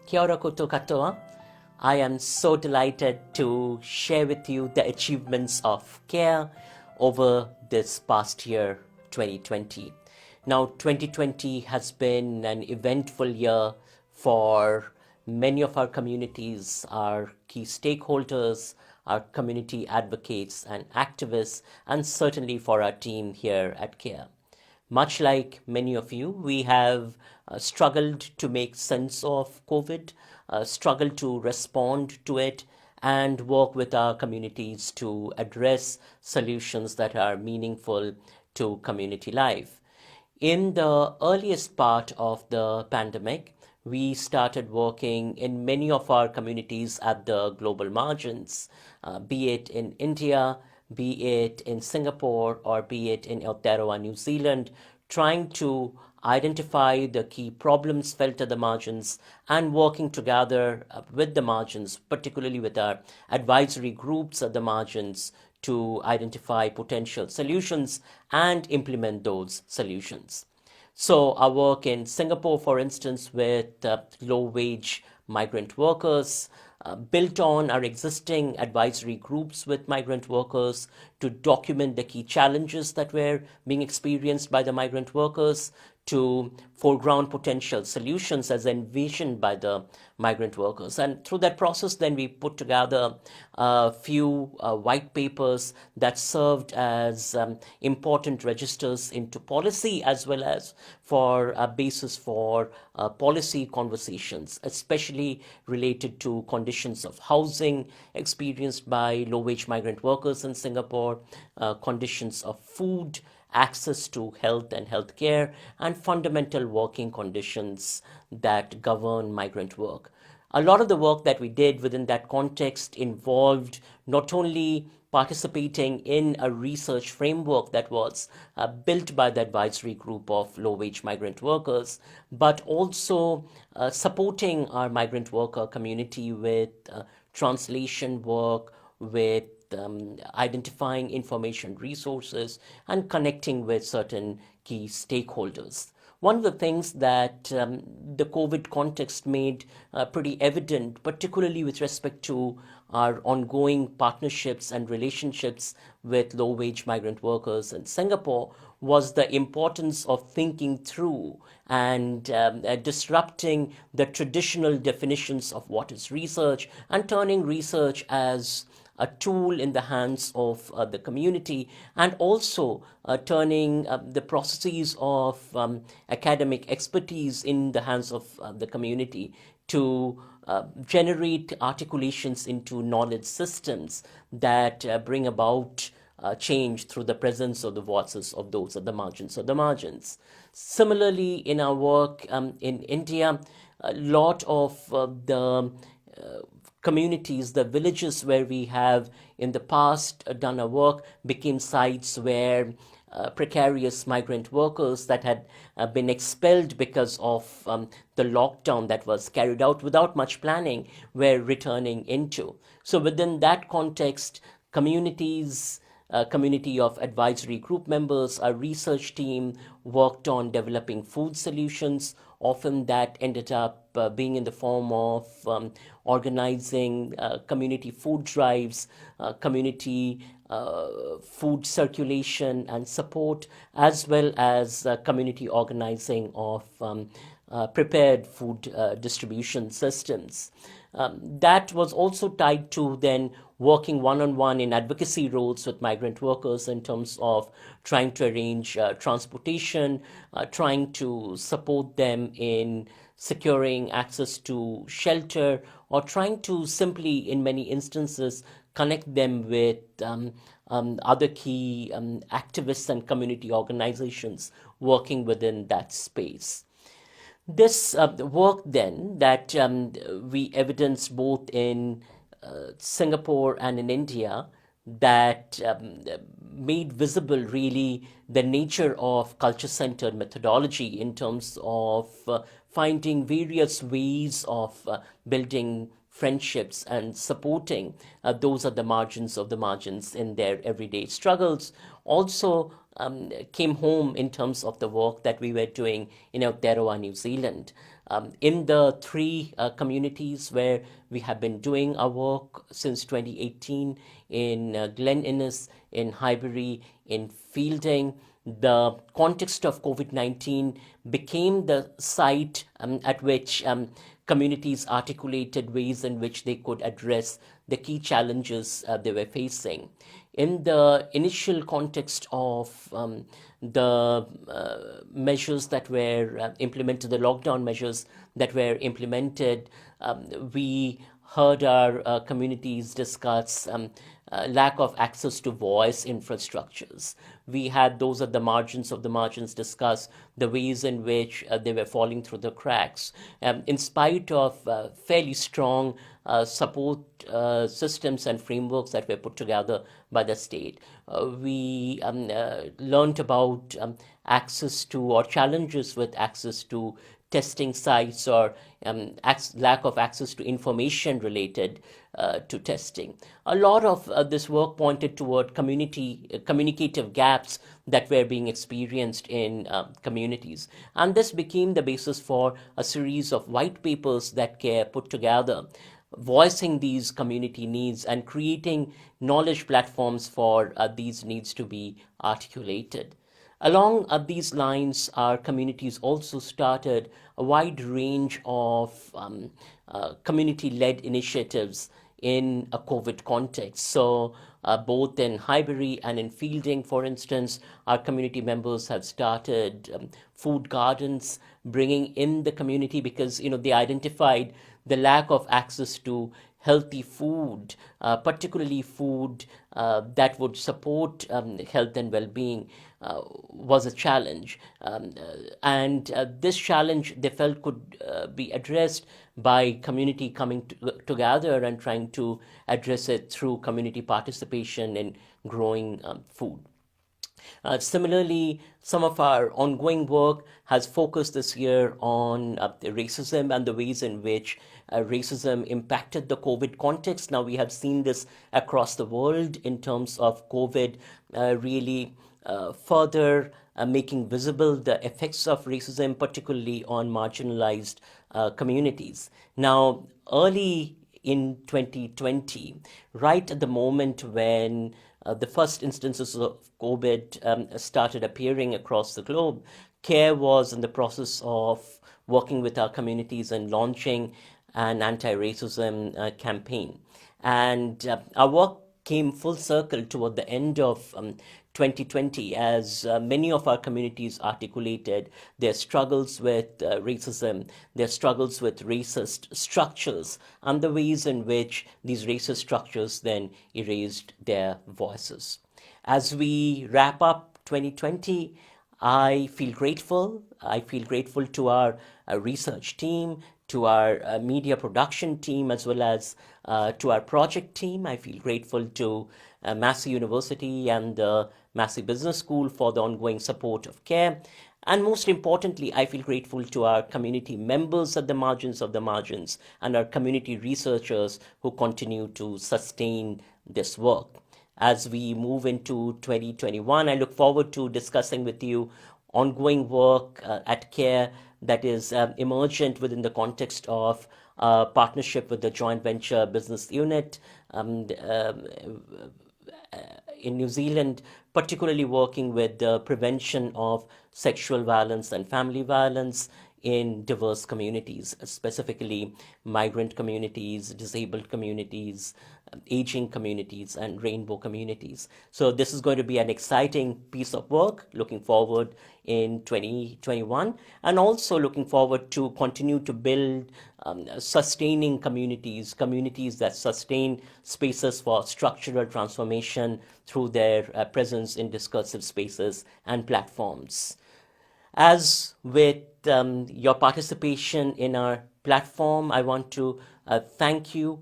Kia ora koutou katoa. I am so delighted to share with you the achievements of CARE over this past year, 2020. Now, 2020 has been an eventful year for many of our communities, our key stakeholders, our community advocates and activists, and certainly for our team here at CARE. Much like many of you, we have struggled to make sense of COVID, struggled to respond to it, and work with our communities to address solutions that are meaningful to community life. In the earliest part of the pandemic, we started working in many of our communities at the global margins, be it in India, be it in Singapore, or be it in Aotearoa, New Zealand, trying to identify the key problems felt at the margins and working together with the margins, particularly with our advisory groups at the margins, to identify potential solutions and implement those solutions. So our work in Singapore, for instance, with low-wage migrant workers, built on our existing advisory groups with migrant workers to document the key challenges that were being experienced by the migrant workers, to foreground potential solutions as envisioned by the migrant workers. And through that process, then we put together a few white papers that served as important registers into policy, as well as for a basis for policy conversations, especially related to conditions of housing experienced by low-wage migrant workers in Singapore, conditions of food, access to health and healthcare, and fundamental working conditions that govern migrant work. A lot of the work that we did within that context involved not only participating in a research framework that was built by the advisory group of low-wage migrant workers, but also supporting our migrant worker community with translation work, with identifying information resources, and connecting with certain key stakeholders. One of the things that the COVID context made pretty evident, particularly with respect to our ongoing partnerships and relationships with low-wage migrant workers in Singapore, was the importance of thinking through and disrupting the traditional definitions of what is research and turning research as a tool in the hands of the community, and also turning the processes of academic expertise in the hands of the community to generate articulations into knowledge systems that bring about change through the presence of the voices of those at the margins of the margins. Similarly, in our work in India, a lot of the communities, the villages where we have in the past done our work, became sites where precarious migrant workers that had been expelled because of the lockdown that was carried out without much planning were returning into. So within that context, communities, community of advisory group members, our research team worked on developing food solutions. Often that ended up being in the form of organizing community food drives, community food circulation and support, as well as community organizing of prepared food distribution systems. That was also tied to then working one-on-one in advocacy roles with migrant workers in terms of trying to arrange transportation, trying to support them in securing access to shelter, or trying to simply, in many instances, connect them with other key activists and community organizations working within that space. This work then that we evidenced both in Singapore and in India, that made visible really the nature of culture-centered methodology in terms of finding various ways of building friendships and supporting those at the margins of the margins in their everyday struggles, also came home in terms of the work that we were doing in Aotearoa, New Zealand. In the three communities where we have been doing our work since 2018, in Glen Innes, in Highbury, in Fielding, the context of COVID-19 became the site at which communities articulated ways in which they could address the key challenges they were facing. In the initial context of the measures that were implemented, the lockdown measures that were implemented, we heard our communities discuss lack of access to voice infrastructures. We had those at the margins of the margins discuss the ways in which they were falling through the cracks. In spite of fairly strong support systems and frameworks that were put together by the state, we learned about access to, or challenges with access to, testing sites, or lack of access to information related to testing. A lot of this work pointed toward communicative gaps that were being experienced in communities. And this became the basis for a series of white papers that CARE put together, voicing these community needs and creating knowledge platforms for these needs to be articulated. Along these lines, our communities also started a wide range of community-led initiatives in a COVID context. So both in Highbury and in Fielding, for instance, our community members have started food gardens, bringing in the community because they identified the lack of access to healthy food, particularly food that would support health and well-being, was a challenge. And this challenge they felt could be addressed by community coming together and trying to address it through community participation in growing food. Similarly, some of our ongoing work has focused this year on racism and the ways in which racism impacted the COVID context. Now, we have seen this across the world in terms of COVID really further making visible the effects of racism, particularly on marginalized communities. Now, early in 2020, right at the moment when the first instances of COVID started appearing across the globe, CARE was in the process of working with our communities and launching an anti-racism campaign. And our work came full circle toward the end of 2020 as many of our communities articulated their struggles with racism, their struggles with racist structures, and the ways in which these racist structures then erased their voices. As we wrap up 2020, I feel grateful. I feel grateful to our research team, to our media production team, as well as to our project team. I feel grateful to Massey University and the Massey Business School for the ongoing support of CARE. And most importantly, I feel grateful to our community members at the margins of the margins and our community researchers who continue to sustain this work. As we move into 2021, I look forward to discussing with you ongoing work at CARE that is emergent within the context of partnership with the joint venture business unit in New Zealand, particularly working with the prevention of sexual violence and family violence in diverse communities, specifically migrant communities, disabled communities, aging communities, and rainbow communities. So this is going to be an exciting piece of work, looking forward in 2021, and also looking forward to continue to build sustaining communities that sustain spaces for structural transformation through their presence in discursive spaces and platforms. As with your participation in our platform, I want to thank you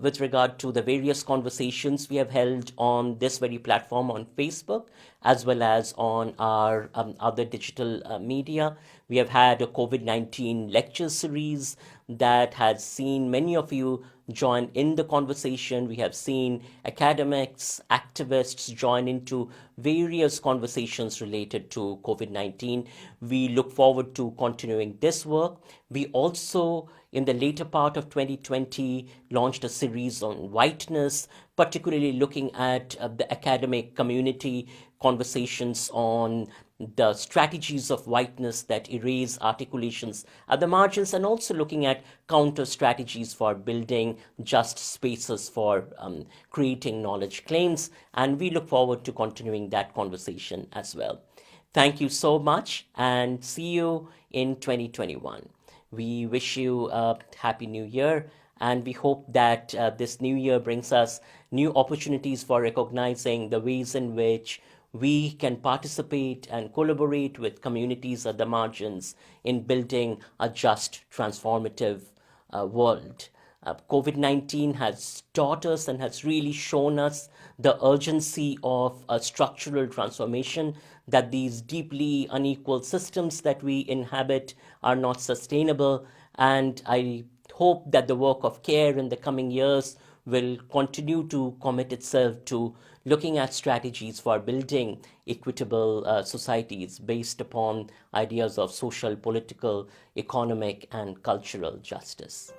with regard to the various conversations we have held on this very platform on Facebook, as well as on our other digital media. We have had a COVID-19 lecture series that has seen many of you join in the conversation. We have seen academics, activists join into various conversations related to COVID-19. We look forward to continuing this work. We also, in the later part of 2020, launched a series on whiteness, particularly looking at the academic community conversations on the strategies of whiteness that erase articulations at the margins, and also looking at counter strategies for building just spaces for creating knowledge claims. And we look forward to continuing that conversation as well. Thank you so much, and see you in 2021. We wish you a happy new year, and we hope that this new year brings us new opportunities for recognizing the ways in which we can participate and collaborate with communities at the margins in building a just, transformative world. COVID-19 has taught us and has really shown us the urgency of a structural transformation, that these deeply unequal systems that we inhabit are not sustainable. And I hope that the work of CARE in the coming years will continue to commit itself to looking at strategies for building equitable societies based upon ideas of social, political, economic, and cultural justice.